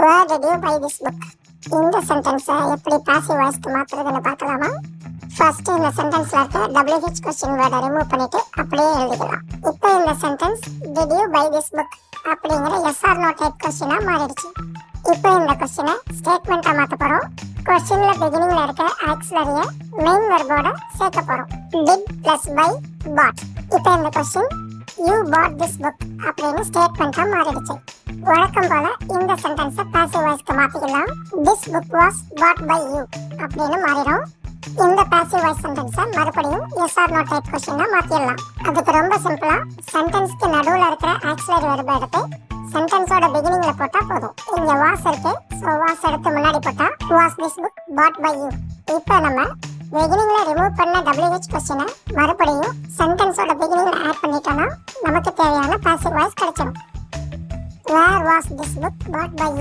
Where did you buy this book? இந்த சென்டென்ஸை எப்படி பாசிவ் வாய்ஸ்க்கு மாத்துறதுன்னு பார்க்கலாமா? ஃபர்ஸ்ட் இந்த சென்டென்ஸ்ல இருக்க WH கொஸ்டின் வேர்டை ரிமூவ் பண்ணிட்டு அப்படியே எழுதிக்கலாம். இப்போ இந்த sentence did you buy this book அப்படிங்கிற எஸ் ஆர் நோ டைப் கொஸ்டினா மாறிடுச்சு. இப்போ இந்த கொஸ்டினை ஸ்டேட்மெண்ட்டா மாத்த போறோம். கொஸ்டின்ல பிகினிங்ல இருக்க ஆக்ஸிலரிய மெயின் வெர்போட சேர்க்க போறோம். did plus buy bought. இப்போ இந்த question you bought this book அப்படின்னு ஸ்டேட்மெண்ட்டா மாறிடுச்சு. வழக்கம் போல இந்த சென்டென்ஸை பாசிவ் வாய்ஸ்க்கு மாத்திக்கலாம். this book was bought by you அப்படின்னு மாறிடும். இந்த பாசிவ் வாய்ஸ் சென்டென்ஸை மறுபடியும் எஸ் ஆர் நோ டைப் கொஸ்டினா மாத்திடலாம். அதுக்கு ரொம்ப சிம்பிளா சென்டென்ஸ்க்கு நடுவுல இருக்கிற ஆக்ஸிலரி வெர்பை எடுத்து சென்டென்ஸோட பிகினிங்ல போட்டா போதும். இங்க வாஸ் இருக்கு, சோ வாஸ் எடுத்து முன்னாடி போட்டா was this book bought by you. இப்போ நம்ம பிகினிங்ல ரிமூவ் பண்ண WH கொஸ்டினை மறுபடியும் சென்டென்ஸோட பிகினிங்ல ஆட் பண்ணிட்டோம்னா நமக்கு தேவையான பாசிவ் வாய்ஸ் கிடைச்சிடும். Where was this book bought by you?